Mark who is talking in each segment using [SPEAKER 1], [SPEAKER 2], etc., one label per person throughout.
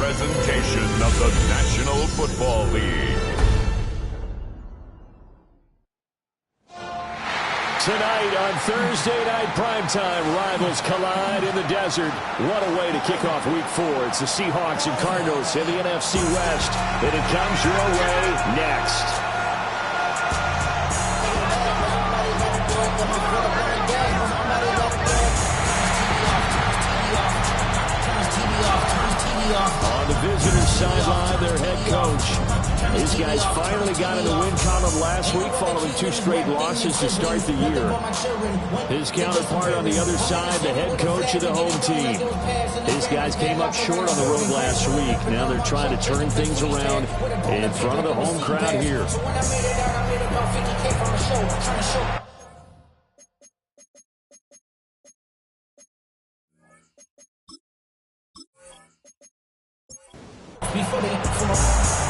[SPEAKER 1] presentation of the National Football League.
[SPEAKER 2] Tonight on Thursday Night Primetime, rivals collide in the desert. What a way to kick off Week 4. It's the Seahawks and Cardinals in the NFC West, and it comes your way next. On the visitors' sideline, their head coach. These guys finally got in the win column last week following 2 straight losses to start the year. His counterpart on the other side, the head coach of the home team. These guys came up short on the road last week. Now they're trying to turn things around in front of the home crowd here.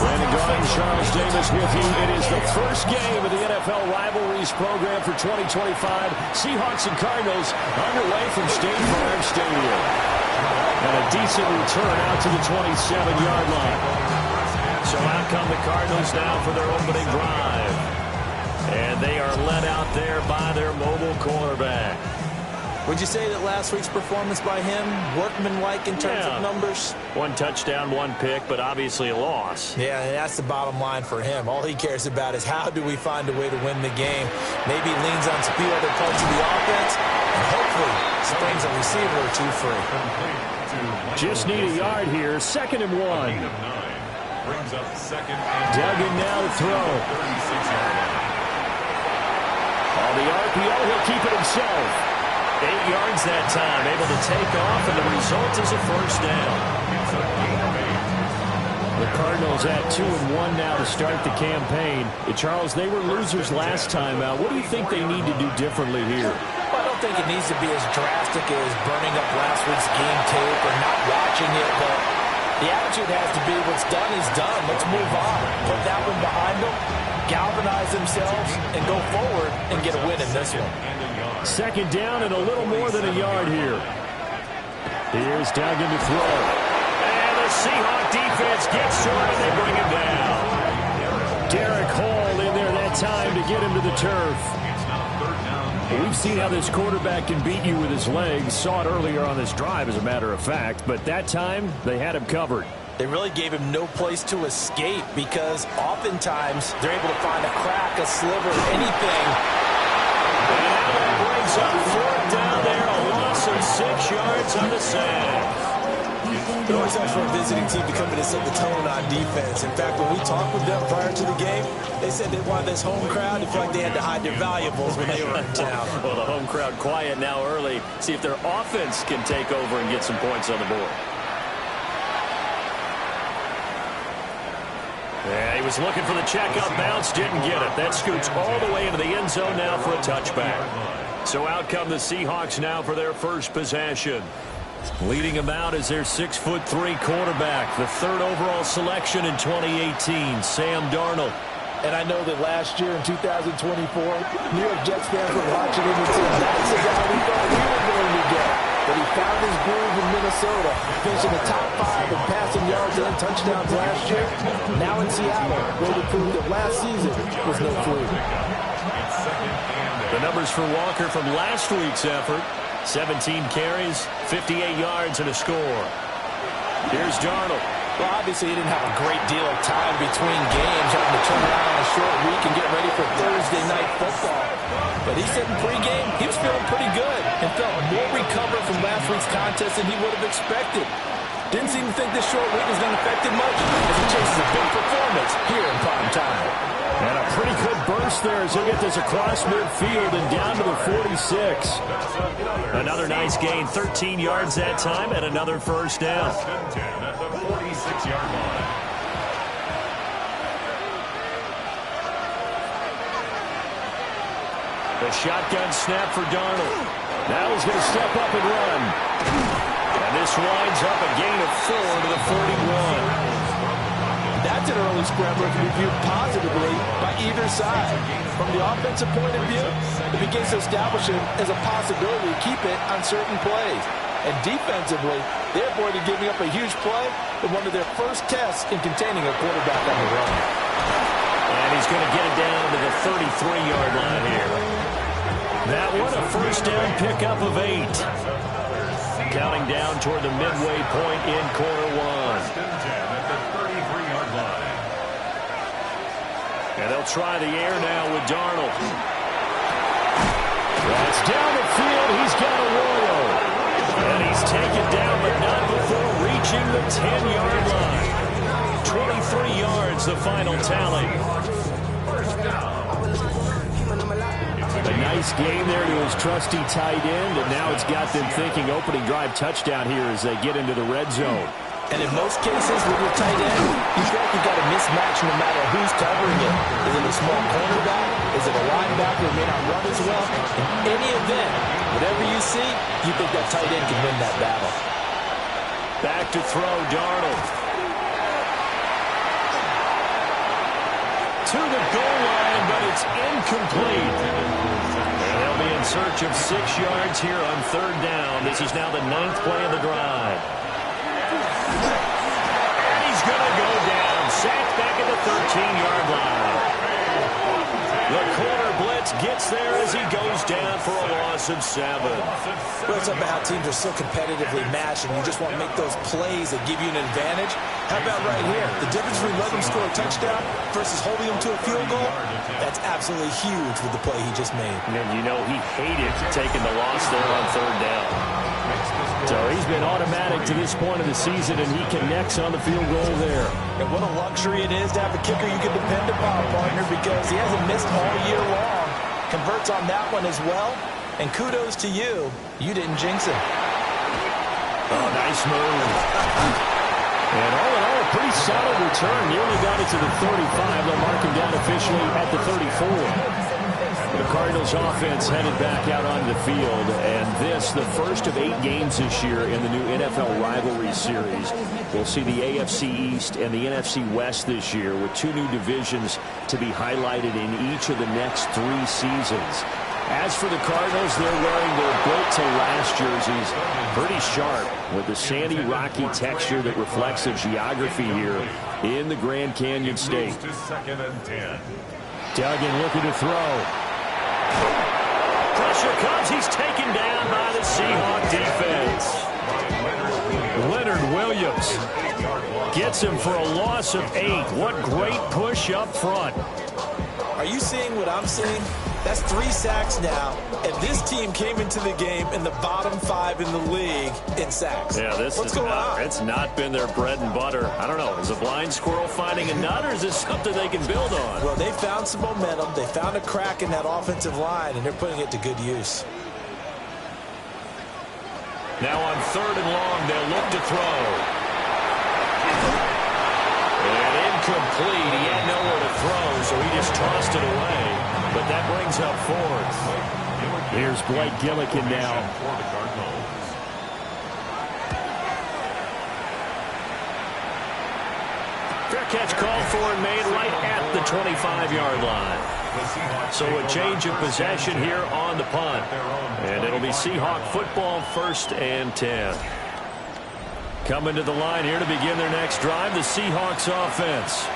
[SPEAKER 2] Brandon Gaudin, Charles Davis with you. It is the first game of the NFL Rivalries program for 2025. Seahawks and Cardinals underway from State Farm Stadium. And a decent return out to the 27-yard line. So out come the Cardinals now for their opening drive. And they are led out there by their mobile quarterback.
[SPEAKER 3] Would you say that last week's performance by him, workmanlike in terms of numbers?
[SPEAKER 2] 1 touchdown, 1 pick, but obviously a loss.
[SPEAKER 3] Yeah, that's the bottom line for him. All he cares about is how do we find a way to win the game. Maybe leans on a few other parts of the offense, and hopefully springs a receiver or 2 free.
[SPEAKER 2] Just need a yard here, 2nd and 1.
[SPEAKER 1] Brings up 2nd and
[SPEAKER 2] Duggan now to throw. On the RPO, he'll keep it himself. 8 yards that time, able to take off, and the result is a first down. The Cardinals at 2-1 now to start the campaign. Charles, they were losers last time out. What do you think they need to do differently here?
[SPEAKER 3] Well, I don't think it needs to be as drastic as burning up last week's game tape or not watching it, but the attitude has to be what's done is done. Let's move on. Put that one behind them, galvanize themselves, and go forward and get a win in this one.
[SPEAKER 2] 2nd down and a little more than a yard here. Here's Duggan to throw. And the Seahawk defense gets to him and they bring him down. Derek Hall in there that time to get him to the turf. We've seen how this quarterback can beat you with his legs. Saw it earlier on this drive, as a matter of fact. But that time, they had him covered.
[SPEAKER 3] They really gave him no place to escape because oftentimes they're able to find a crack, a sliver, anything.
[SPEAKER 2] And now that brings up 4th down there, a loss of 6 yards on the sack.
[SPEAKER 3] It always helps for a visiting team to come in and set the tone on defense. In fact, when we talked with them prior to the game, they said they wanted this home crowd to feel like they had to hide their valuables when they were in town.
[SPEAKER 2] Well, the home crowd quiet now early. See if their offense can take over and get some points on the board. Yeah, he was looking for the checkup bounce, didn't get it. That scoots all the way into the end zone now for a touchback. So out come the Seahawks now for their first possession. Leading them out is their 6'3" quarterback, the 3rd overall selection in 2018, Sam Darnold.
[SPEAKER 3] And I know that last year in 2024, New York Jets fans were watching him and saying, that's the guy we thought we were going to get. But he found his groove in Minnesota, finishing the top 5 in passing yards and touchdowns last year. Now in Seattle, where we proved that last season was no fluke.
[SPEAKER 2] The numbers for Walker from last week's effort: 17 carries, 58 yards, and a score. Here's Darnold.
[SPEAKER 3] Well, obviously he didn't have a great deal of time between games, having to turn around on a short week and get ready for Thursday night football. But he said in pregame he was feeling pretty good and felt more recovered from last week's contest than he would have expected. Didn't seem to think this short week was going to affect him much as he chases a big performance here in prime time.
[SPEAKER 2] And a pretty good burst there as he'll get this across midfield and down to the 46. Another nice gain, 13 yards that time, and another first down.
[SPEAKER 1] At the 46-yard line.
[SPEAKER 2] The shotgun snap for Darnold. Now he's going to step up and run. And this winds up a gain of 4 to the 41.
[SPEAKER 3] That's an early scrambler to be viewed positively by either side. From the offensive point of view, it begins to establish him as a possibility to keep it on certain plays. And defensively, they avoided giving up a huge play in one of their first tests in containing a quarterback on the run.
[SPEAKER 2] And he's going to get it down to the 33-yard line here. That one, a first down pickup of 8. Counting down toward the midway point in quarter one.
[SPEAKER 1] At the 33-yard line.
[SPEAKER 2] And they'll try the air now with Darnold. That's down the field. He's got Arroyo. And he's taken down, but not before reaching the 10-yard line. 23 yards, the final tally. A nice game there to his trusty tight end, and now it's got them thinking opening drive touchdown here as they get into the red zone.
[SPEAKER 3] And in most cases with your tight end, you feel like you've got a mismatch no matter who's covering it. Is it a small cornerback? Is it a linebacker who may not run as well? In any event, whatever you see, you think that tight end can win that battle.
[SPEAKER 2] Back to throw, Darnold. To the goal line, but it's incomplete. And they'll be in search of 6 yards here on third down. This is now the 9th play of the drive. And he's going to go down. Sacked back at the 13-yard line. The corner blitz gets there as he goes down for a loss of 7.
[SPEAKER 3] Well, it's about how teams are so competitively matched, and you just want to make those plays that give you an advantage. How about right here? The difference between letting them score a touchdown versus holding them to a field goal, that's absolutely huge with the play he just made.
[SPEAKER 2] And you know he hated taking the loss there on third down. So he's been automatic to this point of the season, and he connects on the field goal there.
[SPEAKER 3] And what a luxury it is to have a kicker you can depend upon, partner, because he hasn't missed all year long. Converts on that one as well. And kudos to you. You didn't jinx him.
[SPEAKER 2] Oh, nice move. And all in all, a pretty solid return. Nearly got it to the 35. They'll mark him down officially at the 34. The Cardinals offense headed back out onto the field, and this, the first of 8 games this year in the new NFL rivalry series. We'll see the AFC East and the NFC West this year with 2 new divisions to be highlighted in each of the next 3 seasons. As for the Cardinals, they're wearing their built-to-last jerseys, pretty sharp, with the sandy, rocky texture that reflects the geography here in the Grand Canyon State. Duggan looking to throw. Pressure comes. He's taken down by the Seahawks defense. Leonard Williams gets him for a loss of 8. What great push up front.
[SPEAKER 3] Are you seeing what I'm seeing? That's 3 sacks now, and this team came into the game in the bottom 5 in the league in sacks.
[SPEAKER 2] Yeah,
[SPEAKER 3] What's going on?
[SPEAKER 2] It's not been their bread and butter. I don't know. Is a blind squirrel finding a nut, or is this something they can build on?
[SPEAKER 3] Well, they found some momentum. They found a crack in that offensive line, and they're putting it to good use.
[SPEAKER 2] Now on 3rd and long, they'll look to throw. And incomplete. He had nowhere to throw, so he just tossed it away. But that brings up 4th. Here's Blake Gillikin now. Fair catch called for and made right at the 25-yard line. So a change of possession here on the punt. And it'll be Seahawk football, 1st and 10. Coming to the line here to begin their next drive, the Seahawks offense.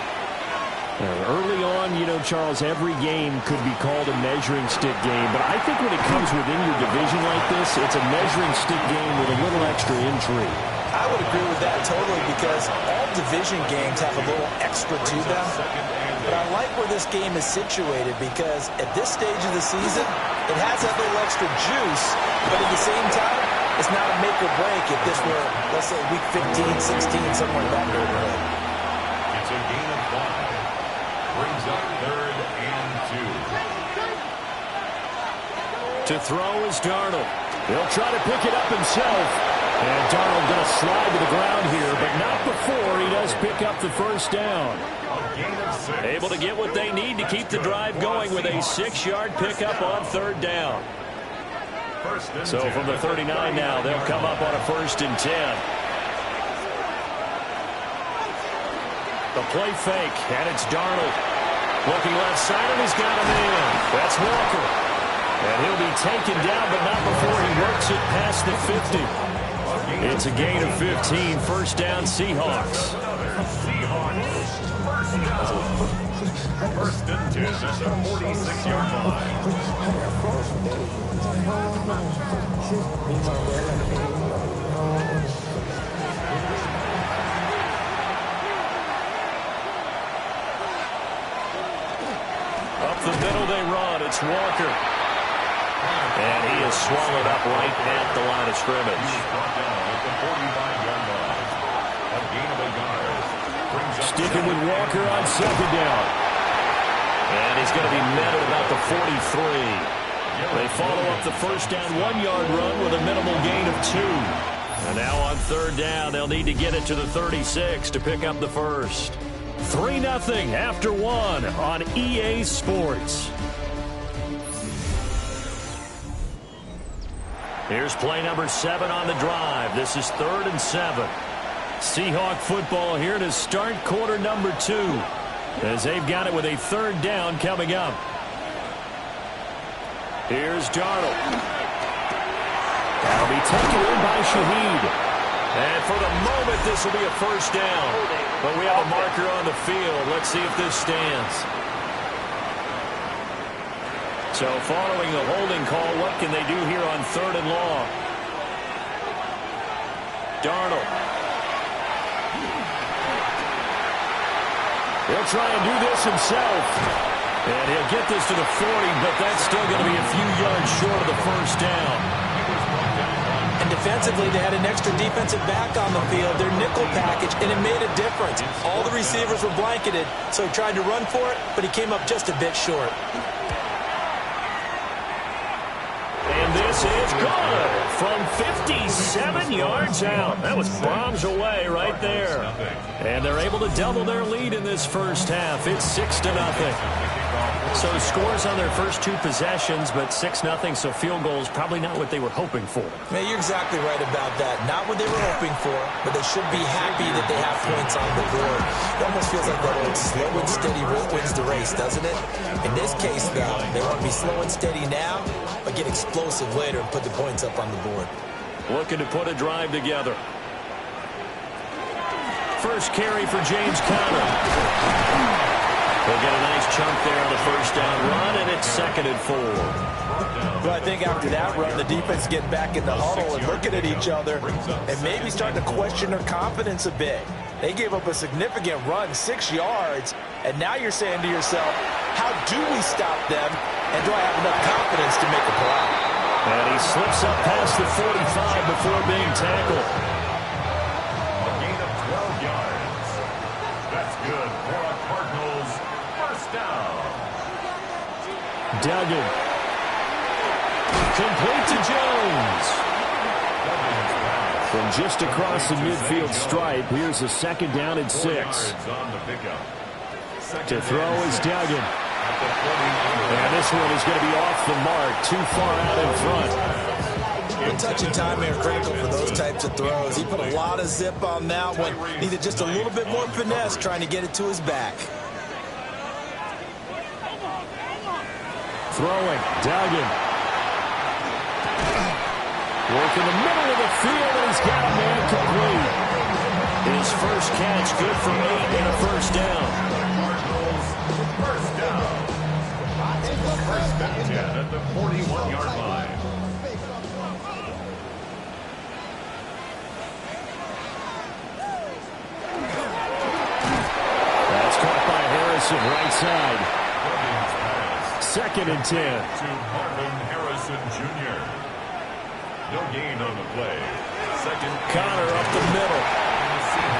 [SPEAKER 2] Early on, you know, Charles, every game could be called a measuring stick game. But I think when it comes within your division like this, it's a measuring stick game with a little extra intrigue.
[SPEAKER 3] I would agree with that totally, because all division games have a little extra to them. But I like where this game is situated, because at this stage of the season, it has that little extra juice. But at the same time, it's not a make or break if this were, let's say, week 15, 16, somewhere in that neighborhood.
[SPEAKER 1] It's a gain of 5. Brings up 3rd and 2.
[SPEAKER 2] To throw is Darnold. He'll try to pick it up himself. And Darnold going to slide to the ground here, but not before he does pick up the first down. Able to get what they need to keep the drive going with a 6-yard pickup on 3rd down. So from the 39 now, they'll come up on a 1st and 10. The play fake, and it's Darnold. Looking left side, and he's got him in. That's Walker. And he'll be taken down, but not before he works it past the 50. It's a gain of 15. First down, Seahawks.
[SPEAKER 1] First and 10 at the 46-yard line.
[SPEAKER 2] Up the middle they run. It's Walker. And he is swallowed up right at the line of scrimmage. Sticking with Walker on second down. And he's going to be met at about the 43. They follow up the first down 1-yard run with a minimal gain of 2. And now on third down, they'll need to get it to the 36 to pick up the first. 3-0 after 1 on EA Sports. Here's play number 7 on the drive. This is 3rd and 7. Seahawk football here to start quarter number 2, as they've got it with a third down coming up. Here's Darnold. That'll be taken in by Shaheed. And for the moment, this will be a first down. But we have a marker on the field. Let's see if this stands. So following the holding call, what can they do here on 3rd and long? Darnold. He'll try and do this himself. And he'll get this to the 40, but that's still going to be a few yards short of the first down.
[SPEAKER 3] And defensively, they had an extra defensive back on the field, their nickel package, and it made a difference. All the receivers were blanketed, so he tried to run for it, but he came up just a bit short.
[SPEAKER 2] And this is good from 57 yards out. That was bombs away right there. And they're able to double their lead in this first half. It's 6-0. So scores on their first 2 possessions, but 6-0, so field goals probably not what they were hoping for.
[SPEAKER 3] Man, you're exactly right about that. Not what they were hoping for, but they should be happy that they have points on the board. It almost feels like that old slow and steady route wins the race, doesn't it? In this case, though, they want to be slow and steady now, but get explosive later and put the points up on the board.
[SPEAKER 2] Looking to put a drive together. First carry for James Conner. They'll get a nice chunk there on the first down run, and it's 2nd and 4.
[SPEAKER 3] But I think after that run, the defense getting back in the huddle and looking at each other and maybe starting to question their confidence a bit. They gave up a significant run, 6 yards, and now you're saying to yourself, how do we stop them, and do I have enough confidence to make a play?
[SPEAKER 2] And he slips up past the 45 before being tackled.
[SPEAKER 1] A gain of 12 yards. That's good for a Cardinals first down.
[SPEAKER 2] Duggan. Complete to Jones. From just across the midfield stripe, here's a 2nd down and 6. To throw is Duggan. And this one is going to be off the mark, too far out in front.
[SPEAKER 3] Good touch and timing are critical for those types of throws. He put a lot of zip on that one. Needed just a little bit more finesse trying to get it to his back.
[SPEAKER 2] Throwing, Duggan. Work in the middle of the field, and he's got a man complete. His first catch, good for 8 and a first down.
[SPEAKER 1] First down. First and 10 at the 41-yard line.
[SPEAKER 2] That's caught by Harrison, right side. 2nd and 10.
[SPEAKER 1] To Marvin Harrison Jr. No gain on the play.
[SPEAKER 2] Conner up the middle.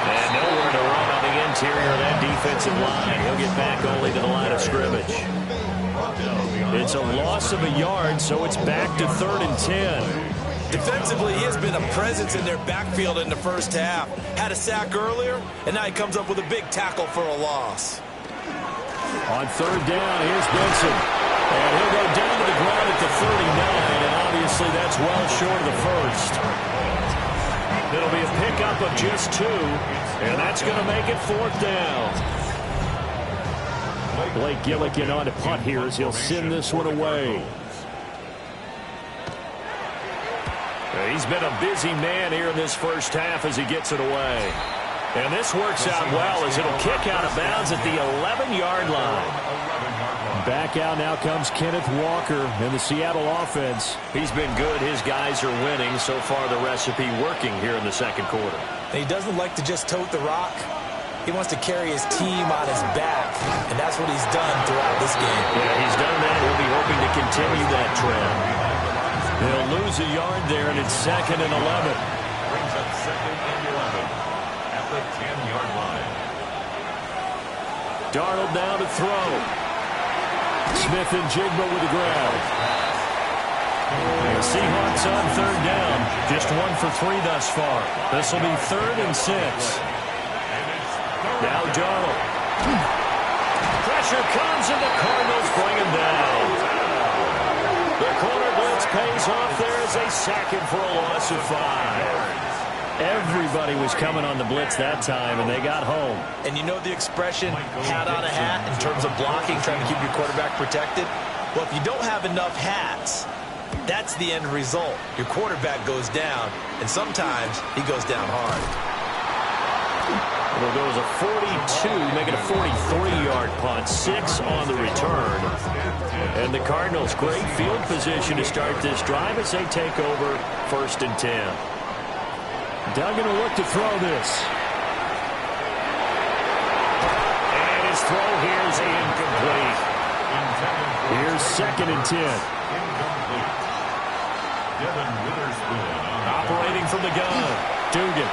[SPEAKER 2] And nowhere to run on the interior of that defensive line. He'll get back only to the line of scrimmage. It's a loss of a yard, so it's back to 3rd and 10.
[SPEAKER 3] Defensively, he has been a presence in their backfield in the first half. Had a sack earlier, and now he comes up with a big tackle for a loss.
[SPEAKER 2] On 3rd down, here's Benson. And he'll go down to the ground at the 39, and obviously that's well short of the first. It'll be a pickup of just 2, and that's going to make it 4th down. Blake Gillikin on to punt here as he'll send this one away. He's been a busy man here in this first half as he gets it away. And this works out well as it'll kick out of bounds at the 11-yard line.
[SPEAKER 4] Back out now comes Kenneth Walker in the Seattle offense.
[SPEAKER 2] He's been good. His guys are winning. So far, the recipe working here in the second quarter.
[SPEAKER 3] He doesn't like to just tote the rock. He wants to carry his team on his back, and that's what he's done throughout this game.
[SPEAKER 2] Yeah, he's done that. We'll be hoping to continue that trend.
[SPEAKER 4] They'll lose a yard there, and it's 2nd and 11.
[SPEAKER 1] Brings up 2nd and 11 at the 10-yard line.
[SPEAKER 4] Darnold down to throw. Smith and Jigba with the grab.
[SPEAKER 2] The Seahawks on 3rd down. Just 1 for 3 thus far. This will be 3rd and 6. Now Darnold. Pressure comes, and the Cardinals bring him down. The corner blitz pays off there as they sack him for a loss of 5.
[SPEAKER 4] Everybody was coming on the blitz that time, and they got home.
[SPEAKER 3] And you know the expression, hat on a hat, in terms of blocking, trying to keep your quarterback protected? Well, if you don't have enough hats, that's the end result. Your quarterback goes down, and sometimes he goes down hard.
[SPEAKER 2] It'll go as a 42, make it a 43-yard punt, 6 on the return. And the Cardinals, great field position to start this drive as they take over 1st and 10.
[SPEAKER 4] Duggan will look to throw this.
[SPEAKER 2] And his throw here is incomplete.
[SPEAKER 4] Here's 2nd and 10.
[SPEAKER 1] Incomplete. Devin Witherspoon
[SPEAKER 2] Operating from the gun.
[SPEAKER 4] Dugan.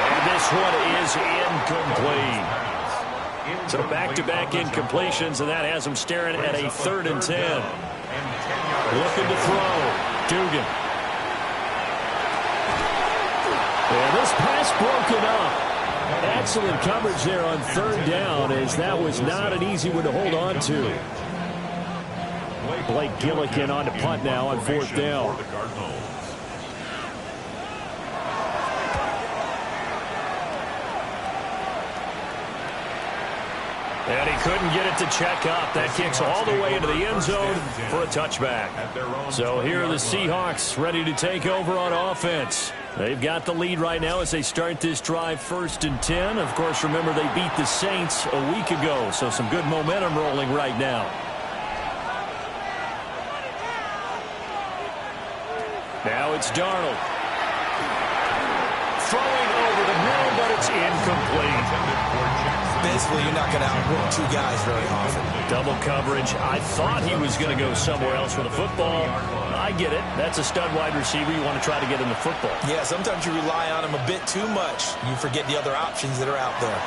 [SPEAKER 2] And this one is incomplete. So back-to-back incompletions, and that has him staring at a 3rd and 10.
[SPEAKER 4] Looking to throw. Dugan. And this pass broken up. Excellent coverage there on 3rd down, as that was not an easy one to hold on to. Blake Gillikin on to punt now on 4th down.
[SPEAKER 2] And he couldn't get it to check up. That kicks all the way into the end zone for a touchback.
[SPEAKER 4] So here are the Seahawks ready to take over on offense. They've got the lead right now as they start this drive 1st and 10. Of course, remember they beat the Saints a week ago, so some good momentum rolling right now.
[SPEAKER 2] Now it's Darnold. Throwing over the middle, but it's incomplete.
[SPEAKER 3] Basically, you're not going to outwork 2 guys very often.
[SPEAKER 2] Double coverage. I thought he was going to go somewhere else with the football. I get it. That's a stud wide receiver. You want to try to get him the football.
[SPEAKER 3] Yeah, sometimes you rely on him a bit too much. You forget the other options that are out there.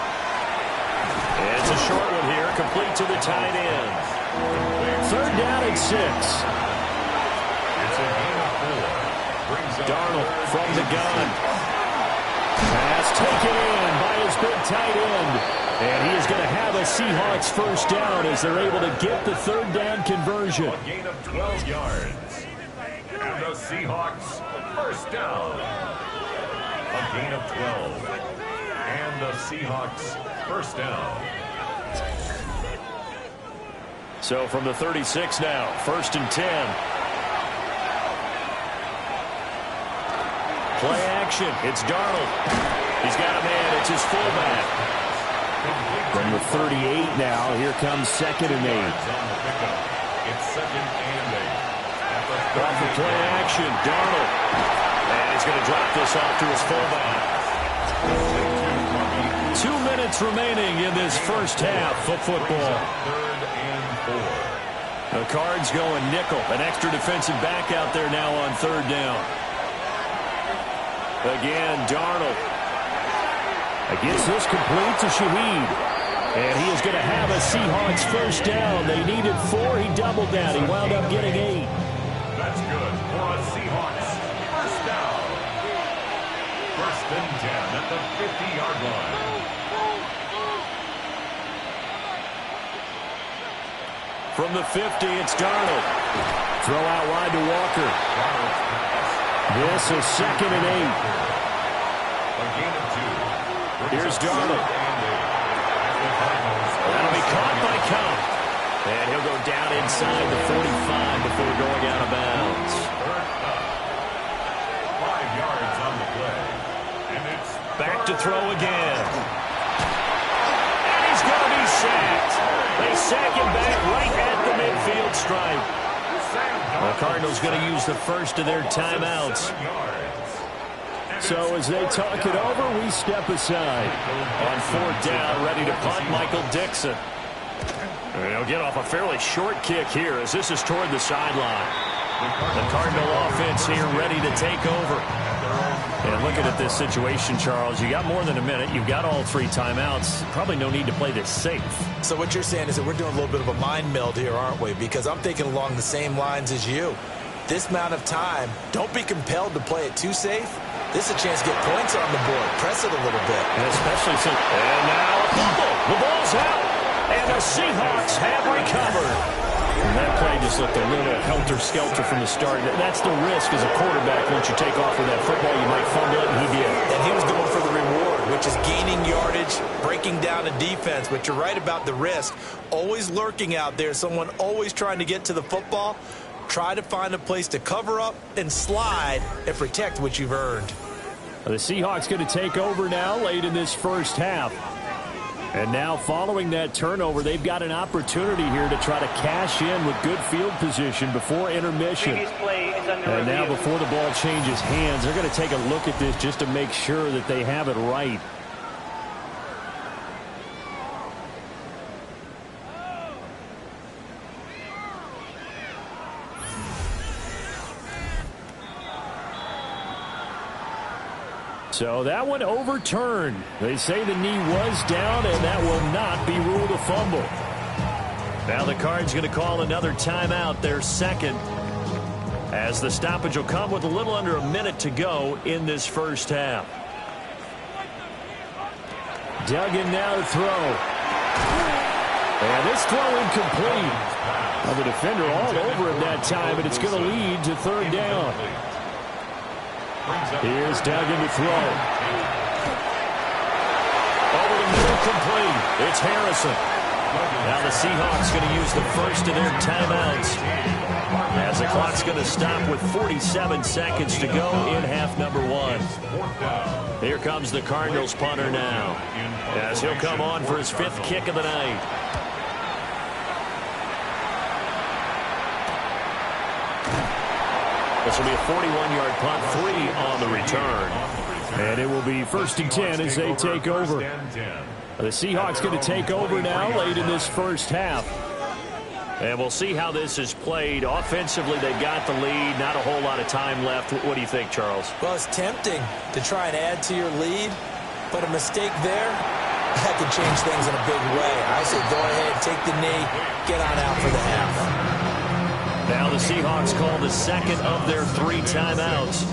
[SPEAKER 2] And it's a short one here, complete to the tight end.
[SPEAKER 4] 3rd down and 6.
[SPEAKER 1] It's a gain of 4.
[SPEAKER 4] Darnold from the gun. Pass taken in by his big tight end. And he is going to have a Seahawks 1st down as they're able to get the 3rd down conversion.
[SPEAKER 1] A gain of 12 yards. And the Seahawks 1st down. A gain of 12. And the Seahawks 1st down.
[SPEAKER 2] So from the 36 now, 1st and 10. Play action. It's Darnold. He's got a man. It's his fullback.
[SPEAKER 4] From the 38 now, here comes 2nd and 8.
[SPEAKER 1] It's 2nd and 8.
[SPEAKER 2] Off the play action, Darnold. And he's going to drop this off to his fullback.
[SPEAKER 4] 2 minutes remaining in this first half of football.
[SPEAKER 1] 3rd and 4.
[SPEAKER 4] The Cards going nickel. An extra defensive back out there now on 3rd down.
[SPEAKER 2] Again, Darnold.
[SPEAKER 4] Gets this complete to Shaheed. And he is going to have a Seahawks 1st down. They needed 4. He doubled that. He wound up getting 8.
[SPEAKER 1] That's good for a Seahawks 1st down. 1st and 10 at the 50-yard line.
[SPEAKER 4] From the 50, it's Darnold. Throw out wide to Walker. This is 2nd and 8.
[SPEAKER 1] A gain of 2.
[SPEAKER 2] Here's Darnold. That'll be caught by Cup. And he'll go down inside the 45 before going out of bounds.
[SPEAKER 1] 3rd down.
[SPEAKER 4] Back to throw again. And he's going to be sacked. They sack him back right at the midfield stripe. The Cardinals going to use the first of their timeouts.
[SPEAKER 2] So as they talk it over, we step aside.
[SPEAKER 4] On fourth down, ready to punt, Michael Dixon. And he'll get off a fairly short kick here as this is toward the sideline. The Cardinal offense here ready to take over. And looking at this situation, Charles, you got more than a minute. You've got all three timeouts. Probably no need to play this safe.
[SPEAKER 3] So what you're saying is that we're doing a little bit of a mind meld here, aren't we? Because I'm thinking along the same lines as you. This amount of time, don't be compelled to play it too safe. This is a chance to get points on the board. Press it a little bit.
[SPEAKER 4] And especially since... And now a fumble. The ball's out. And the Seahawks have recovered. And that play just looked a little helter-skelter from the start. That's the risk as a quarterback. Once you take off with that football, you might fumble it, and he did.
[SPEAKER 3] And he was going for the reward, which is gaining yardage, breaking down a defense. But you're right about the risk. Always lurking out there, someone always trying to get to the football. Try to find a place to cover up and slide and protect what you've earned.
[SPEAKER 2] The Seahawks going to take over now late in this first half. And now following that turnover, they've got an opportunity here to try to cash in with good field position before intermission. And now before the ball changes hands, they're going to take a look at this just to make sure that they have it right. So that one overturned. They say the knee was down, and that will not be ruled a fumble. Now the Cards going to call another timeout, their second, as the stoppage will come with a little under a minute to go in this first half. Duggan now to throw. And this throw incomplete. Well, the defender all over him that time, and it's going to lead to third down. Here's Duggan to throw. Over the middle, complete. It's Harrison. Now the Seahawks going to use the first of their timeouts as the clock's going to stop with 47 seconds to go in half number one. Here comes the Cardinals punter now, as he'll come on for his fifth kick of the night. This will be a 41-yard punt, 3 on the return. And it will be 1st and 10 as they take over. The Seahawks going to take over now late in this first half. And we'll see how this is played. Offensively, they've got the lead. Not a whole lot of time left. What do you think, Charles?
[SPEAKER 3] Well, it's tempting to try and add to your lead, but a mistake there, that could change things in a big way. I say go ahead, take the knee, get on out for the half.
[SPEAKER 4] Now the Seahawks call the second of their 3 timeouts.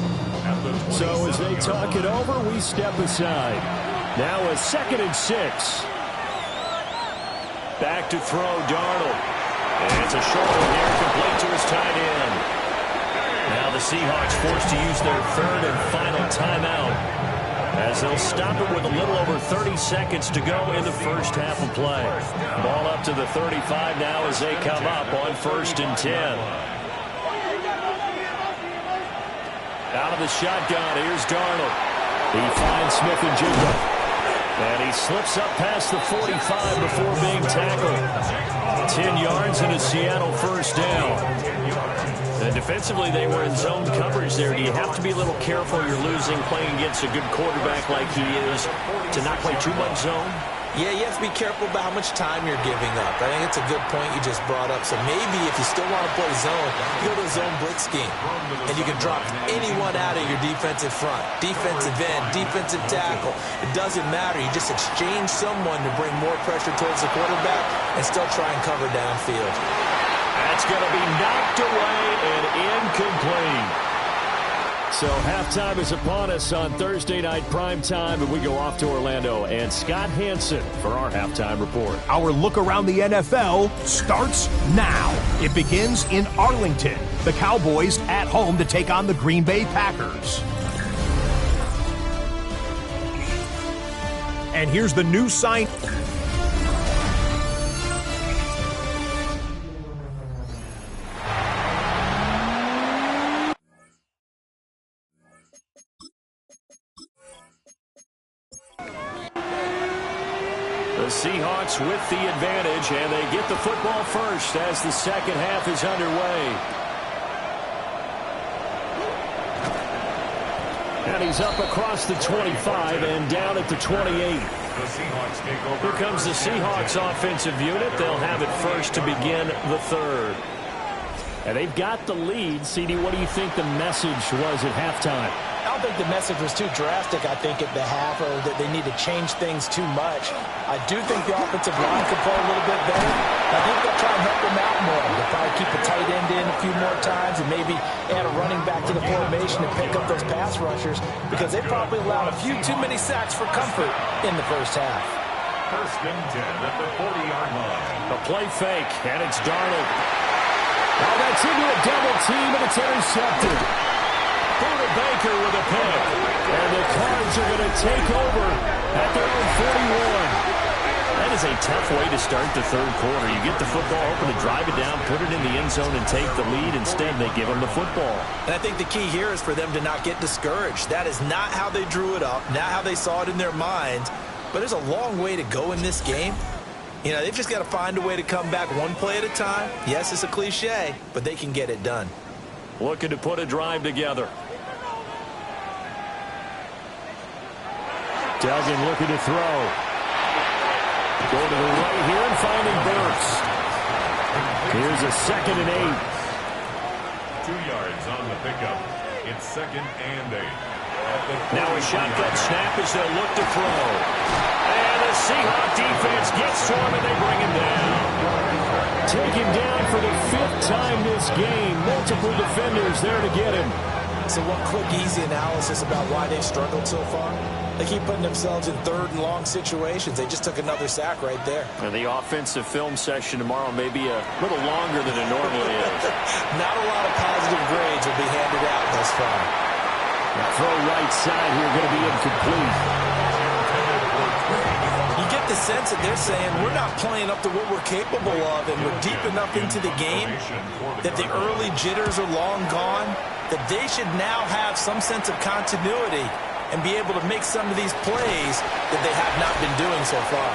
[SPEAKER 2] So as they talk it over, we step aside. Now a 2nd and 6.
[SPEAKER 4] Back to throw, Darnold. And it's a short one here, complete to his tight end. Now the Seahawks forced to use their 3rd and final timeout, as they'll stop it with a little over 30 seconds to go in the first half of play. Ball up to the 35 now as they come up on 1st and 10. Out of the shotgun, here's Darnold. He finds Smith and Jigba. And he slips up past the 45 before being tackled. 10 yards and a Seattle first down. And defensively, they were in zone coverage there. Do you have to be a little careful? You're losing, playing against a good quarterback like he is, to not play too much zone?
[SPEAKER 3] Yeah, you have to be careful about how much time you're giving up. I think it's a good point you just brought up. So maybe if you still want to play zone, you go to a zone blitz scheme. And you can drop anyone out of your defensive front. Defensive end, defensive tackle. It doesn't matter. You just exchange someone to bring more pressure towards the quarterback and still try and cover downfield.
[SPEAKER 4] That's going to be knocked away and incomplete.
[SPEAKER 2] So halftime is upon us on Thursday night primetime, and we go off to Orlando and Scott Hansen for our halftime report.
[SPEAKER 5] Our look around the NFL starts now. It begins in Arlington. The Cowboys at home to take on the Green Bay Packers. And here's the new sign.
[SPEAKER 4] The Seahawks with the advantage, and they get the football first as the second half is underway. And he's up across the 25 and down at the 28. Here comes the Seahawks offensive unit. They'll have it first to begin the third. And they've got the lead. CD, what do you think the message was at halftime?
[SPEAKER 3] I don't think the message was too drastic, I think, at the half, or that they need to change things too much. I do think the offensive line could play a little bit better. I think they'll try and help them out more. They'll probably keep a tight end in a few more times and maybe add a running back to the formation to pick up those pass rushers, because they probably allowed a few too many sacks for comfort in the first half.
[SPEAKER 1] First and 10 at the 40-yard line.
[SPEAKER 4] A play fake, and it's Darnold. Oh, that's into a double team, and it's intercepted. Buda Baker with a pick. And the Cards are going to take over at their own 41. That is a tough way to start the third quarter. You get the football, hoping to drive it down, put it in the end zone, and take the lead. Instead, they give them the football.
[SPEAKER 3] And I think the key here is for them to not get discouraged. That is not how they drew it up, not how they saw it in their minds. But there's a long way to go in this game. You know, they've just got to find a way to come back one play at a time. Yes, it's a cliche, but they can get it done.
[SPEAKER 4] Looking to put a drive together. Duggan looking to throw. Going to the right here and finding Burks. Here's a 2nd and 8.
[SPEAKER 1] 2 yards on the pickup. It's 2nd and 8.
[SPEAKER 4] Now a shotgun snap as they'll look to throw. And the Seahawk defense gets to him and they bring him down. Taken down for the 5th time this game. Multiple defenders there to get him.
[SPEAKER 3] So one quick, easy analysis about why they've struggled so far. They keep putting themselves in 3rd and long situations. They just took another sack right there.
[SPEAKER 4] And the offensive film session tomorrow may be a little longer than it normally is.
[SPEAKER 3] Not a lot of positive grades will be handed out thus far.
[SPEAKER 4] Now throw right side here, going to be incomplete.
[SPEAKER 3] You get the sense that they're saying we're not playing up to what we're capable of, and we're deep enough into the game that the early jitters are long gone, that they should now have some sense of continuity and be able to make some of these plays that they have not been doing so far.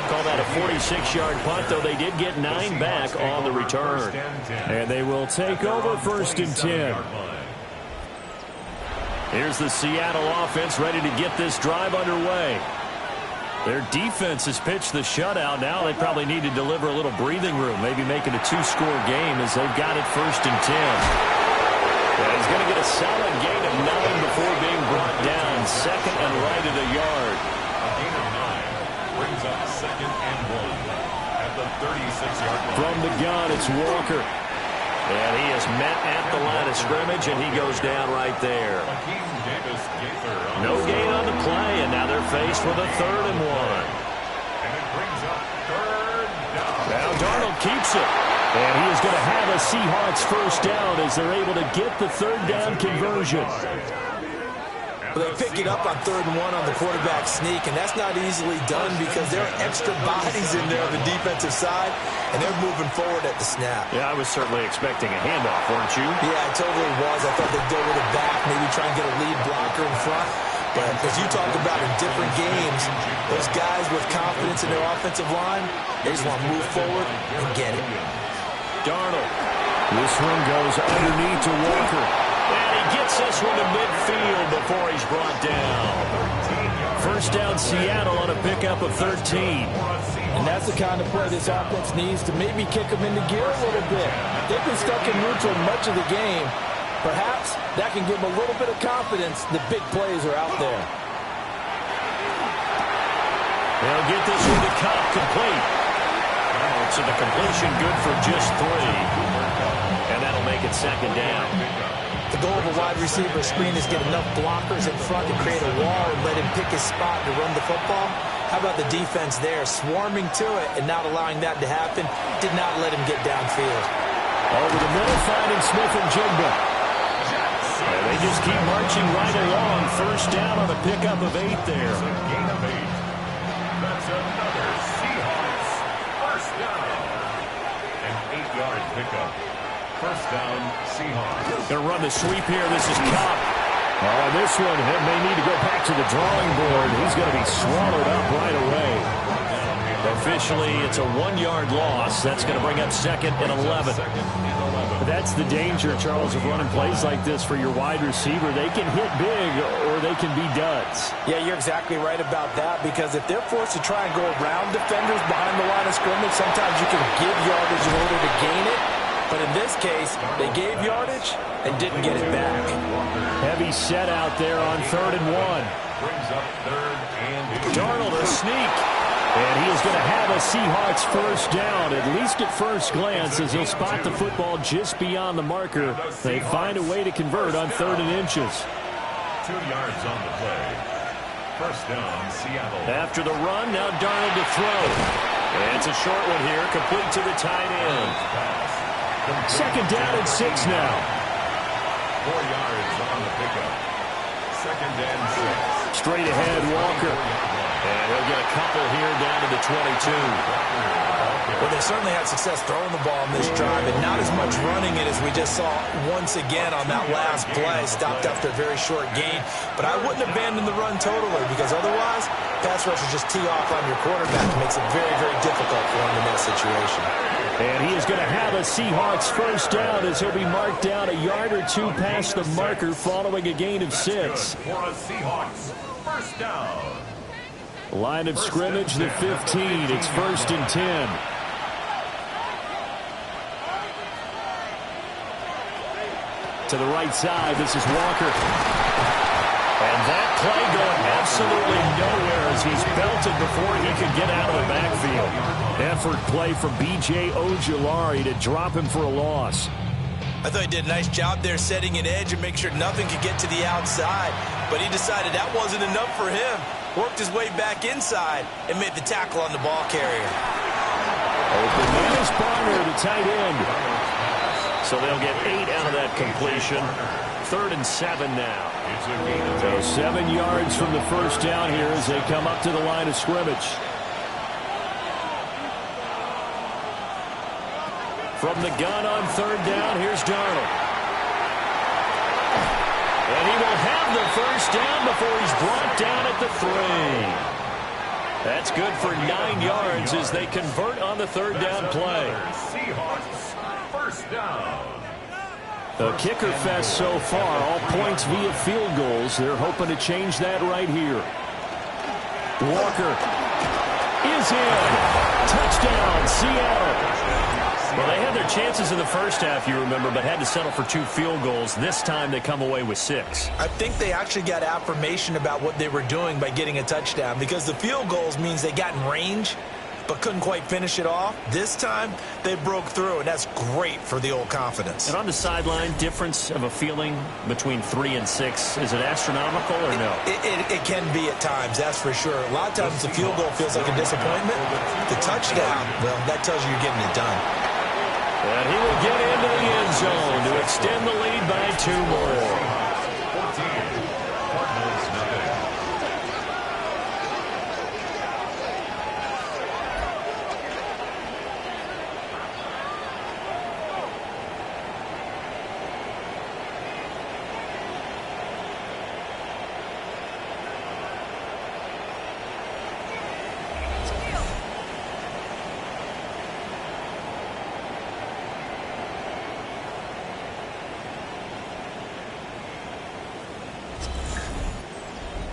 [SPEAKER 4] Call that a 46-yard punt, though they did get 9 back on the return. And they will take over 1st and 10. Here's the Seattle offense ready to get this drive underway. Their defense has pitched the shutout. Now they probably need to deliver a little breathing room, maybe make it a 2-score game as they've got it 1st and 10. Yeah, he's going to get a solid gain of 9 before being brought down. 2nd and right at a yard.
[SPEAKER 1] A gain of 9 brings up 2nd and 1 at the 36-yard line.
[SPEAKER 4] From the gun, it's Walker. And he is met at the line of scrimmage, and he goes down right there. No gain on the play, and now they're faced with a 3rd and 1.
[SPEAKER 1] And it brings up 3rd down.
[SPEAKER 4] Now Darnold keeps it. And he is going to have a Seahawks 1st down as they're able to get the 3rd down conversion.
[SPEAKER 3] Well, they pick it up on 3rd and 1 on the quarterback sneak, and that's not easily done because there are extra bodies in there on the defensive side, and they're moving forward at the snap.
[SPEAKER 4] Yeah, I was certainly expecting a handoff, weren't you?
[SPEAKER 3] Yeah, I totally was. I thought they'd go with it back, maybe try and get a lead blocker in front. But as you talked about in different games, those guys with confidence in their offensive line, they just want to move forward and get it.
[SPEAKER 4] Darnold. This one goes underneath to Walker. And he gets this one to midfield before he's brought down. 1st down Seattle on a pickup of 13.
[SPEAKER 3] And that's the kind of play this offense needs to maybe kick them into gear a little bit. They've been stuck in neutral much of the game. Perhaps that can give them a little bit of confidence that big plays are out there.
[SPEAKER 4] They'll get this one to Cobb complete. So the completion good for just 3. And that'll make it 2nd down.
[SPEAKER 3] The goal of a wide receiver screen is get enough blockers in front to create a wall and let him pick his spot to run the football. How about the defense there, swarming to it and not allowing that to happen? Did not let him get downfield.
[SPEAKER 4] Over the middle, finding Smith and Jigba. And they just keep marching right along. 1st down on a pickup of 8 there.
[SPEAKER 1] Gain of 8. That's another Seahawks 1st down. An 8-yard pickup. 1st down, Seahawks.
[SPEAKER 4] Going to run the sweep here. This is Cobb. Oh, this one may need to go back to the drawing board. He's going to be swallowed up right away. officially it's a 1-yard loss. That's going to bring up 2nd and 11. That's the danger, Charles, of running plays like this for your wide receiver. They can hit big or they can be duds.
[SPEAKER 3] Yeah, you're exactly right about that, because if they're forced to try and go around defenders behind the line of scrimmage, sometimes you can give yardage in order to gain it. But in this case, they gave yardage and didn't get it back.
[SPEAKER 4] Heavy set out there on 3rd and 1.
[SPEAKER 1] Brings up 3rd and 2.
[SPEAKER 4] Darnold a sneak. And he is going to have a Seahawks first down, at least at first glance, as he'll spot the football just beyond the marker. They find a way to convert on 3rd and inches.
[SPEAKER 1] 2 yards on the play. First down, Seattle.
[SPEAKER 4] After the run, now Darnold to throw. And it's a short one here, complete to the tight end. 2nd down and 6 now.
[SPEAKER 1] 4 yards on the pickup. 2nd and 6.
[SPEAKER 4] Straight ahead, Walker. And he'll get a couple here down to the 22.
[SPEAKER 3] Well, they certainly had success throwing the ball in this drive, and not as much running it as we just saw once again on that last play. Stopped after a very short gain. But I wouldn't abandon the run totally, because otherwise, pass rushers just tee off on your quarterback. It makes it very, very difficult for him in that situation.
[SPEAKER 4] And he is going to have a Seahawks first down as he'll be marked down a yard or 2 past the marker following a gain of 6.
[SPEAKER 1] For a Seahawks first down.
[SPEAKER 4] Line of scrimmage, the 15. It's 1st and 10. To the right side, this is Walker. And that play going absolutely nowhere as he's belted before he could get out of the backfield. Effort play from B.J. Ojulari to drop him for a loss.
[SPEAKER 3] I thought he did a nice job there setting an edge and make sure nothing could get to the outside. But he decided that wasn't enough for him. Worked his way back inside and made the tackle on the ball carrier.
[SPEAKER 4] Open man is Barner, the tight end. So they'll get 8 out of that completion. 3rd and 7 now. So 7 yards from the first down here as they come up to the line of scrimmage. From the gun on 3rd down, here's Darnold. And he will have the first down before he's brought down at the 3. That's good for 9 yards as they convert on the 3rd down play.
[SPEAKER 1] Seahawks first down.
[SPEAKER 4] A kicker fest so far, all points via field goals. They're hoping to change that right here. Walker is in. Touchdown, Seattle. Well, they had their chances in the first half, you remember, but had to settle for 2 field goals. This time they come away with 6.
[SPEAKER 3] I think they actually got affirmation about what they were doing by getting a touchdown, because the field goals means they got in range but couldn't quite finish it off. This time they broke through, and that's great for the old confidence.
[SPEAKER 4] And on the sideline, difference of a feeling between 3 and 6, is it astronomical or no?
[SPEAKER 3] It can be at times, that's for sure. A lot of times the field goal feels like a disappointment. The touchdown, well, that tells you you're getting it done.
[SPEAKER 4] And he will get into the end zone to extend the lead by 2 more.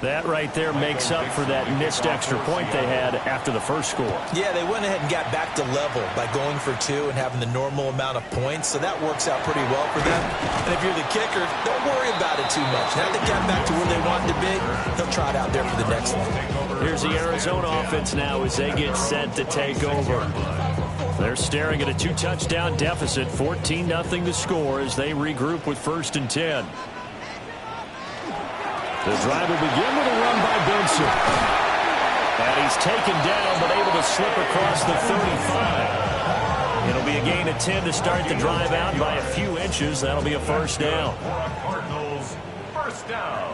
[SPEAKER 4] That right there makes up for that missed extra point they had after the first score.
[SPEAKER 3] Yeah, they went ahead and got back to level by going for 2 and having the normal amount of points, so that works out pretty well for them. And if you're the kicker, don't worry about it too much. Now they got back to where they wanted to be, they'll try it out there for the next one.
[SPEAKER 4] Here's the Arizona offense now as they get set to take over. They're staring at a 2-touchdown deficit, 14-0 to score as they regroup with 1st and 10. The drive will begin with a run by Benson. And he's taken down, but able to slip across the 35. It'll be a gain of 10 to start the drive out by a few inches. That'll be a first down.
[SPEAKER 1] Cardinals first down.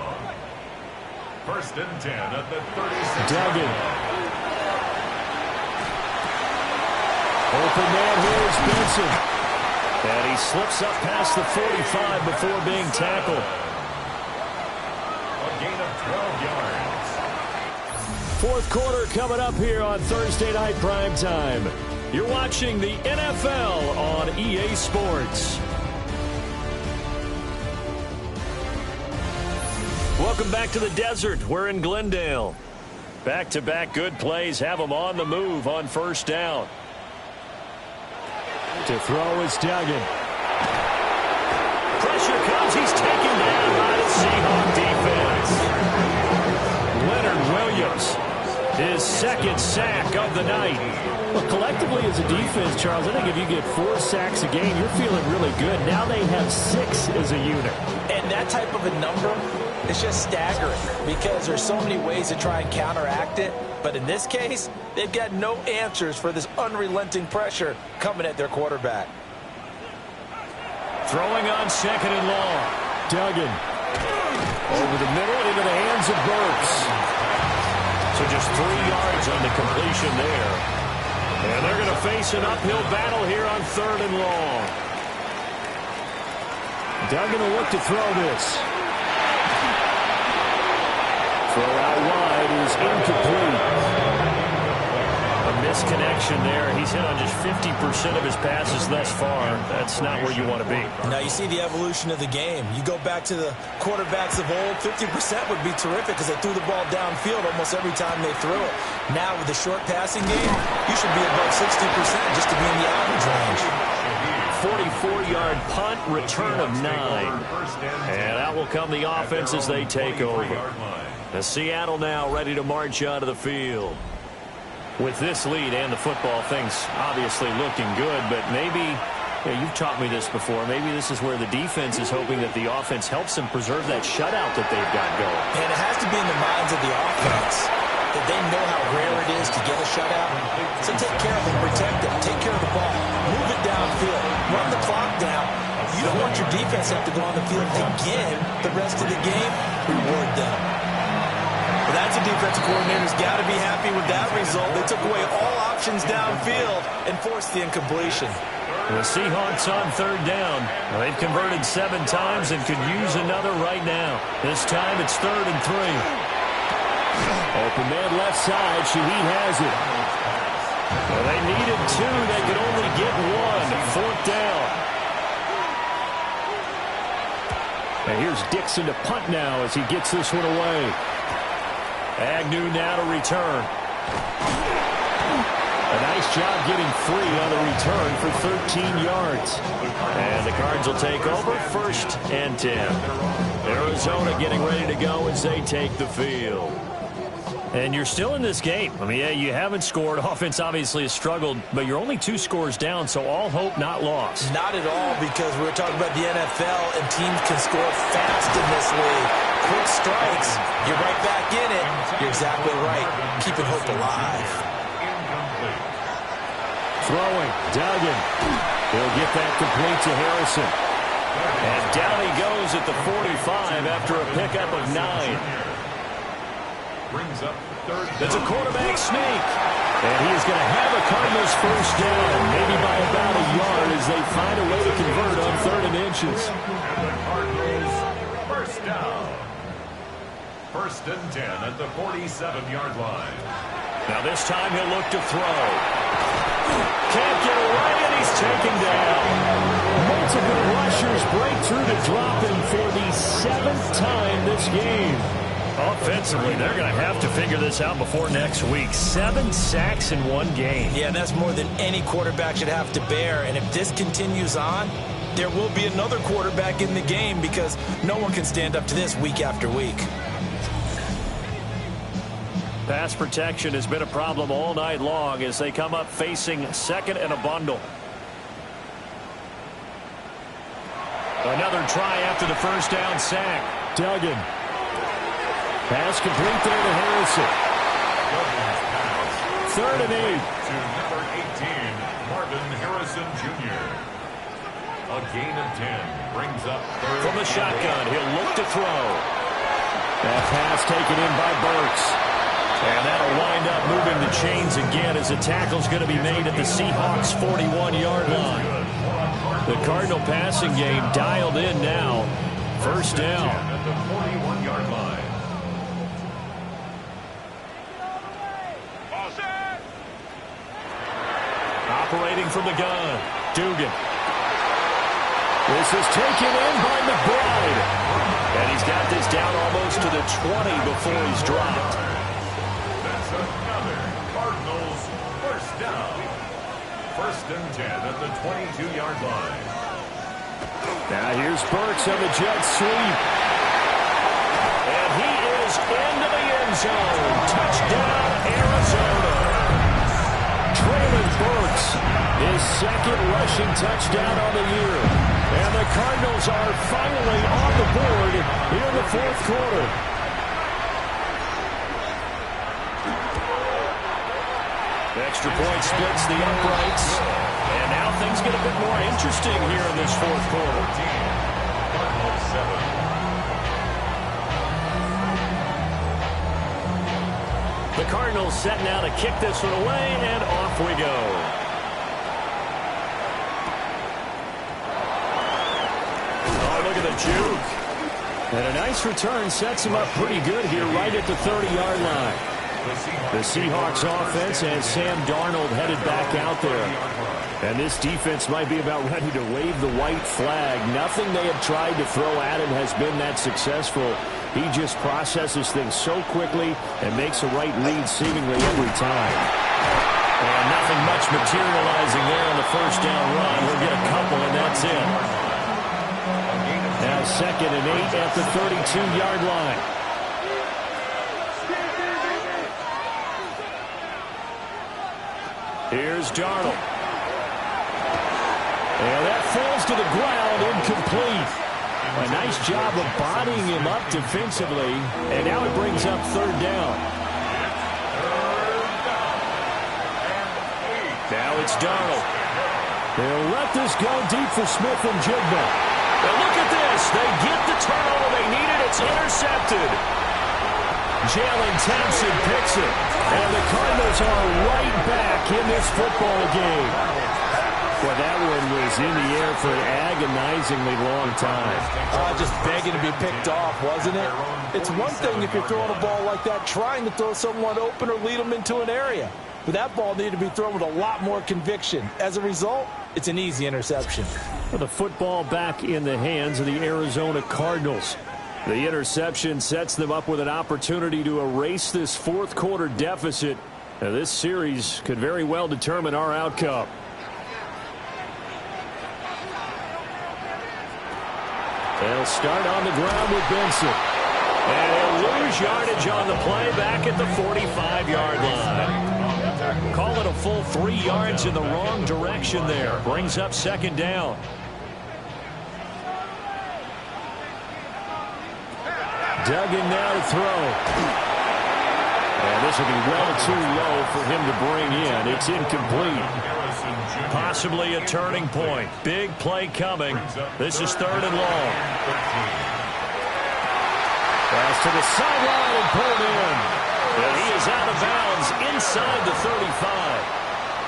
[SPEAKER 1] 1st and 10 at the 36.
[SPEAKER 4] Duggan. Open man here is Benson. And he slips up past the 45 before being tackled.
[SPEAKER 1] Gain of 12 yards.
[SPEAKER 4] Fourth quarter coming up here on Thursday Night Primetime. You're watching the NFL on EA Sports. Welcome back to the desert. We're in Glendale. Back-to-back good plays have them on the move on first down. To throw is Duggan. Pressure comes. He's taken down by the Seahawks defense. Leonard Williams, his second sack of the night.
[SPEAKER 6] Well, collectively as a defense, Charles, I think if you get 4 sacks a game, you're feeling really good. Now they have 6 as a unit.
[SPEAKER 3] And that type of a number is just staggering because there's so many ways to try and counteract it. But in this case, they've got no answers for this unrelenting pressure coming at their quarterback.
[SPEAKER 4] Throwing on second and long. Duggan. Over the middle into the hands of Burks. So just 3 yards on the completion there. And they're going to face an uphill battle here on third and long.
[SPEAKER 6] Duggan will look to throw this.
[SPEAKER 4] Throw out wide is incomplete. A misconnection there. He's hit on just 50% of his passes thus far. That's not where you want to be.
[SPEAKER 3] Now you see the evolution of the game. You go back to the quarterbacks of old, 50% would be terrific because they threw the ball downfield almost every time they threw it. Now with the short passing game, you should be above 60% just to be in the average range.
[SPEAKER 4] 44-yard punt, return of 9. And out will come the offense as they take over. The Seattle now ready to march out of the field. With this lead and the football, things obviously looking good, but maybe, you've taught me this before, maybe this is where the defense is hoping that the offense helps them preserve that shutout that they've got going.
[SPEAKER 3] And it has to be in the minds of the offense that they know how rare it is to get a shutout. So take care of them, protect them, take care of the ball, move it downfield, run the clock down. You don't want your defense to have to go on the field again the rest of the game. Reward them. Well, that's a defensive coordinator's got to be happy with that result. They took away all options downfield and forced the incompletion.
[SPEAKER 4] The Seahawks on third down. They've converted 7 times and could use another right now. This time it's 3rd and 3.
[SPEAKER 6] Open man left side. Shaheed has it.
[SPEAKER 4] Well, they needed 2. They could only get 1. 4th down.
[SPEAKER 6] And here's Dixon to punt now as he gets this one away.
[SPEAKER 4] Agnew now to return.
[SPEAKER 6] A nice job getting free on the return for 13 yards.
[SPEAKER 4] And the Cards will take over 1st and 10. Arizona getting ready to go as they take the field. And you're still in this game. I mean, yeah, you haven't scored. Offense obviously has struggled, but you're only 2 scores down, so all hope not lost.
[SPEAKER 3] Not at all, because we're talking about the NFL, and teams can score fast in this league. Quick strikes, you're right back in it. You're exactly right. Keeping hope alive.
[SPEAKER 6] Throwing, Duggan. He'll get that complete to Harrison.
[SPEAKER 4] And down he goes at the 45 after a pickup of 9.
[SPEAKER 1] Brings up third.
[SPEAKER 4] That's a quarterback sneak.
[SPEAKER 6] And he is going to have a Cardinals first down, maybe by about a yard as they find a way to convert on 3rd and inches.
[SPEAKER 1] And the Cardinals first down. 1st and 10 at the 47-yard line.
[SPEAKER 4] Now this time he'll look to throw. Can't get away, and he's taken down.
[SPEAKER 6] Multiple rushers break through to drop him for the 7th time this game.
[SPEAKER 4] Offensively, they're going to have to figure this out before next week. 7 sacks in 1 game.
[SPEAKER 3] Yeah, and that's more than any quarterback should have to bear. And if this continues on, there will be another quarterback in the game because no one can stand up to this week after week.
[SPEAKER 4] Pass protection has been a problem all night long as they come up facing 2nd and a bundle. Another try after the first down sack.
[SPEAKER 6] Duggan. Pass complete there to Harrison. 3rd and 8.
[SPEAKER 1] To number 18, Marvin Harrison Jr. A gain of 10 brings up 3rd.
[SPEAKER 4] From the shotgun, he'll look to throw.
[SPEAKER 6] That pass taken in by Burks.
[SPEAKER 4] And that'll wind up moving the chains again as the tackle's going to be made at the Seahawks 41-yard line. The Cardinal passing game dialed in now. First down.
[SPEAKER 1] At the 41-yard line.
[SPEAKER 4] operating from the gun. Dugan. This is taken in by McBride. And he's got this down almost to the 20 before he's dropped.
[SPEAKER 1] That's another Cardinals first down. 1st and 10 at the 22-yard line.
[SPEAKER 4] Now here's Burks on the jet sweep. And he is into the end zone. Touchdown, Arizona. Traylon Burks, his 2nd rushing touchdown on the year. And the Cardinals are finally on the board here in the 4th quarter. Extra point splits the uprights. And now things get a bit more interesting here in this 4th quarter.
[SPEAKER 1] Cardinals 7.
[SPEAKER 4] The Cardinals set now to kick this one away, and off we go. Oh, look at the juke. And a nice return sets him up pretty good here right at the 30-yard line. The Seahawks offense and Sam Darnold headed back out there. And this defense might be about ready to wave the white flag. Nothing they have tried to throw at him has been that successful. He just processes things so quickly and makes a right read seemingly every time. And nothing much materializing there on the 1st down run. We'll get a couple, and that's it. Now 2nd and 8 at the 32-yard line. Here's Darnold. And that falls to the ground, incomplete. A nice job of bodying him up defensively. And now it brings up 3rd down. Now it's Darnold. They'll let this go deep for Smith and Jigba. And look at this. They get the turnover they needed. It's intercepted. Jalen Thompson picks it. And the Cardinals are right back in this football game. Well, that one was in the air for an agonizingly long time.
[SPEAKER 3] Just begging to be picked off, wasn't it? It's one thing if you're throwing a ball like that, trying to throw someone open or lead them into an area. But that ball needed to be thrown with a lot more conviction. As a result, it's an easy interception.
[SPEAKER 4] For the football back in the hands of the Arizona Cardinals. The interception sets them up with an opportunity to erase this 4th quarter deficit. Now, this series could very well determine our outcome. They'll start on the ground with Benson. And he'll lose yardage on the play back at the 45-yard line. Call it a full 3 yards in the wrong direction there. Brings up 2nd down. Duggan now to throw. And this will be well too low for him to bring in. It's incomplete. Possibly a turning point. Big play coming. This is 3rd and long. Pass to the sideline and pulled in. And he is out of bounds inside the 35.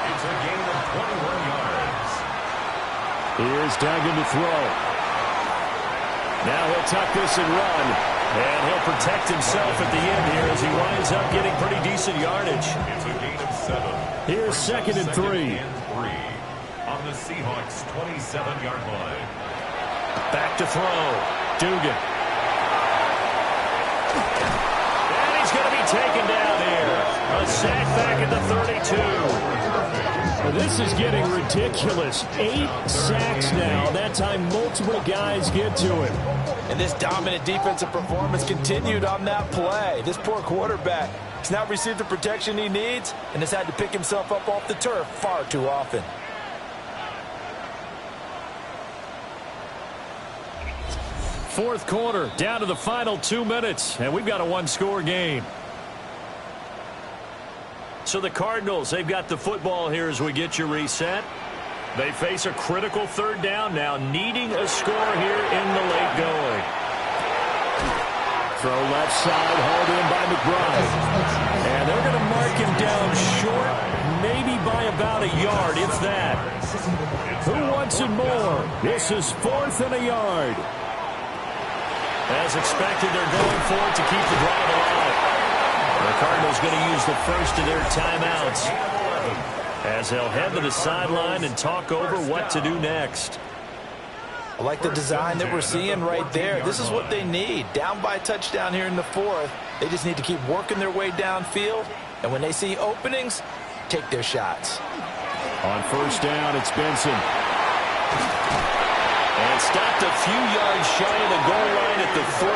[SPEAKER 1] It's a gain of 21 yards.
[SPEAKER 4] Here's Duggan to throw. Now he'll tuck this and run. And he'll protect himself at the end here as he winds up getting pretty decent yardage.
[SPEAKER 1] It's a gain of 7.
[SPEAKER 4] Here's 2nd and 3.
[SPEAKER 1] On the Seahawks' 27-yard line.
[SPEAKER 4] Back to throw. Dugan. And he's going to be taken down here. A sack back at the 32. Well, this is getting ridiculous. 8 sacks now. That time multiple guys get to him.
[SPEAKER 3] And this dominant defensive performance continued on that play. This poor quarterback has not received the protection he needs and has had to pick himself up off the turf far too often.
[SPEAKER 4] Fourth quarter, down to the final 2 minutes, and we've got a 1-score game. So the Cardinals, they've got the football here as we get you reset. They face a critical 3rd down now, needing a score here in the late going. Throw left side, hauled in by McBride. And they're going to mark him down short, maybe by about a yard, if that. Who wants it more? This is 4th and a yard. As expected, they're going for it to keep the drive alive. The Cardinals going to use the first of their timeouts. as they'll head to the sideline and talk over what to do next.
[SPEAKER 3] I like the design that we're seeing right there. This is what they need. Down by a touchdown here in the fourth. They just need to keep working their way downfield. And when they see openings, take their shots.
[SPEAKER 6] On first down, it's Benson.
[SPEAKER 4] And stopped a few yards shy of the goal line at the 3.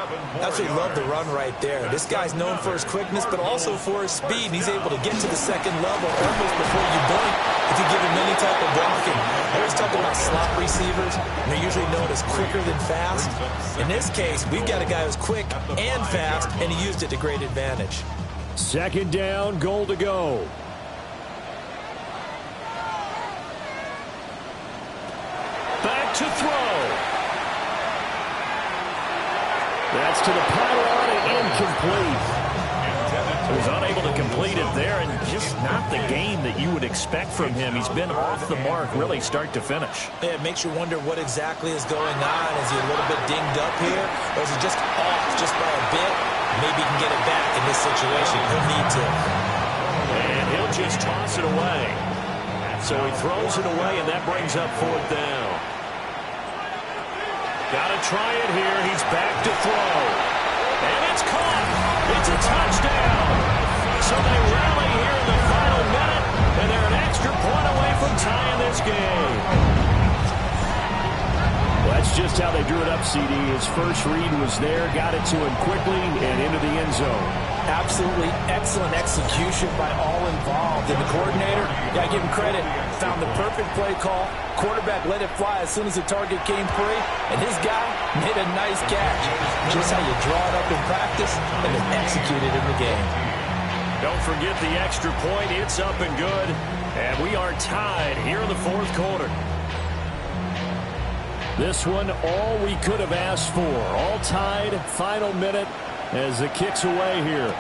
[SPEAKER 3] I absolutely love the run right there. This guy's known for his quickness, but also for his speed. And he's able to get to the second level almost before you blink if you give him any type of blocking. I always talk about slot receivers, and they're usually known as quicker than fast. In this case, we've got a guy who's quick and fast, and he used it to great advantage.
[SPEAKER 6] Second down, goal to go.
[SPEAKER 4] Back to throw.
[SPEAKER 6] That's to the pylon and incomplete.
[SPEAKER 4] He was unable to complete it there, and just not the game that you would expect from him. He's been off the mark really start to finish.
[SPEAKER 3] Yeah, it makes you wonder what exactly is going on. Is he a little bit dinged up here, or is he just off just by a bit? Maybe he can get it back in this situation. He'll need to.
[SPEAKER 4] And he'll just toss it away. So he throws it away, and that brings up fourth down. Got to try it here. He's back to throw. And it's caught. It's a touchdown. So they rally here in the final minute, and they're an extra point away from tying this game.
[SPEAKER 6] Well, that's just how they drew it up, CD. His first read was there, got it to him quickly, and into the end zone.
[SPEAKER 3] Absolutely excellent execution by all involved. And the coordinator, got to give him credit, found the perfect play call. Quarterback let it fly as soon as the target came free, and his guy made a nice catch. Just how you draw it up in practice and then execute it in the game.
[SPEAKER 4] Don't forget the extra point. It's up and good. And we are tied here in the fourth quarter.
[SPEAKER 6] This one, all we could have asked for. All tied, final minute as the kick's away here.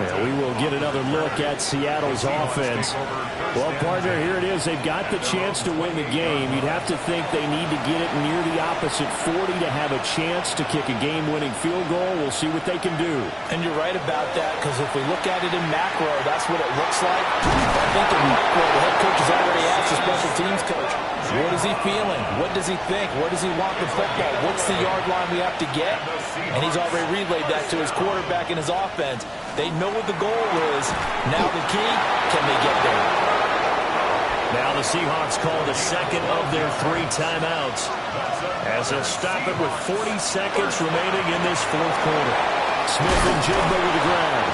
[SPEAKER 6] And we will get another look at Seattle's offense. Well, partner, here it is. They've got the chance to win the game. You'd have to think they need to get it near the opposite 40 to have a chance to kick a game-winning field goal. We'll see what they can do.
[SPEAKER 3] And you're right about that, because if we look at it in macro, that's what it looks like. I think in micro, the head coach has already asked the special teams coach, what is he feeling? What does he think? Where does he want the football? What's the yard line we have to get? And he's already relayed that to his quarterback and his offense. They know what the goal is. Now the key, can they get there?
[SPEAKER 4] Now the Seahawks call the second of their 3 timeouts as they'll stop it with 40 seconds remaining in this fourth quarter.
[SPEAKER 6] Smith and Jigba with the ground.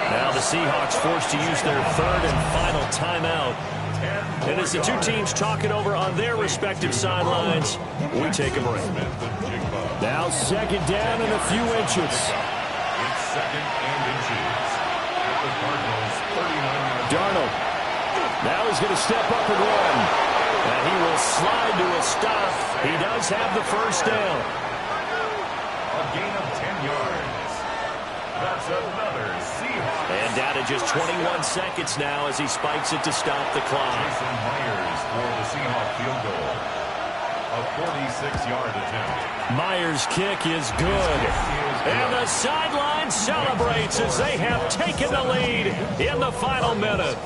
[SPEAKER 4] Now the Seahawks forced to use their third and final timeout. And as the two teams talk it over on their respective sidelines, we take a break.
[SPEAKER 6] Now second down and a few inches.
[SPEAKER 1] It's second and inches. At the Cardinals, 39-yard.
[SPEAKER 6] Darnold. Now he's going to step up and run.
[SPEAKER 4] And he will slide to a stop. He does have the first down.
[SPEAKER 1] A gain of 10 yards. That's another Seahawks.
[SPEAKER 4] And down to just 21 seconds now as he spikes it to stop the clock.
[SPEAKER 1] Jason Myers for the Seahawks field goal. A 46-yard attempt.
[SPEAKER 4] Myers' kick is good. And the sideline celebrates as they have taken the lead in the final minute.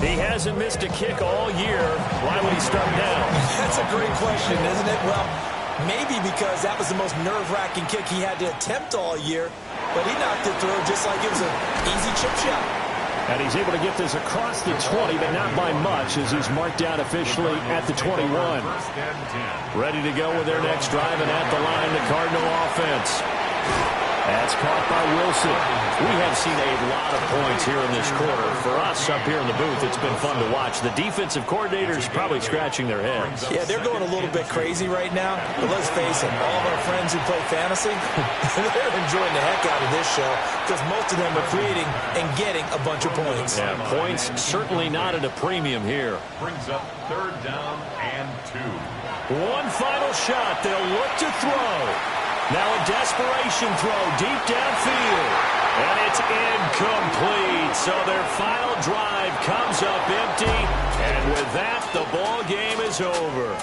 [SPEAKER 4] He hasn't missed a kick all year. Why would he start now?
[SPEAKER 3] That's a great question, isn't it? Well, maybe because that was the most nerve-wracking kick he had to attempt all year, but he knocked it through just like it was an easy chip shot.
[SPEAKER 6] And he's able to get this across the 20, but not by much as he's marked down officially at the 21.
[SPEAKER 4] Ready to go with their next drive, and at the line, the Cardinal offense. That's caught by Wilson. We have seen a lot of points here in this quarter. For us up here in the booth, it's been fun to watch. The defensive coordinators probably scratching their heads.
[SPEAKER 3] Yeah, they're going a little bit crazy right now. But let's face it, all of our friends who play fantasy, they're enjoying the heck out of this show because most of them are creating and getting a bunch of points.
[SPEAKER 4] Yeah, points certainly not at a premium here.
[SPEAKER 1] Brings up third down and 2.
[SPEAKER 4] One final shot. They'll look to throw. Now a desperation throw deep downfield. And it's incomplete. So their final drive comes up empty. And with that, the ball game is over.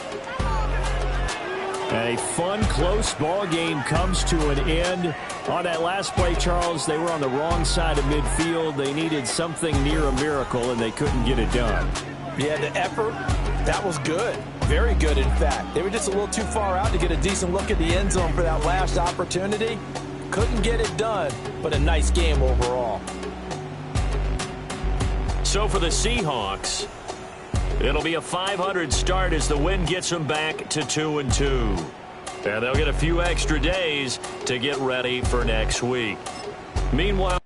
[SPEAKER 6] A fun, close ball game comes to an end. On that last play, Charles, they were on the wrong side of midfield. They needed something near a miracle, and they couldn't get it done.
[SPEAKER 3] Yeah, the effort, that was good. Very good, in fact. They were just a little too far out to get a decent look at the end zone for that last opportunity. Couldn't get it done, but a nice game overall.
[SPEAKER 4] So for the Seahawks, it'll be a .500 start as the win gets them back to 2-2. And they'll get a few extra days to get ready for next week. Meanwhile,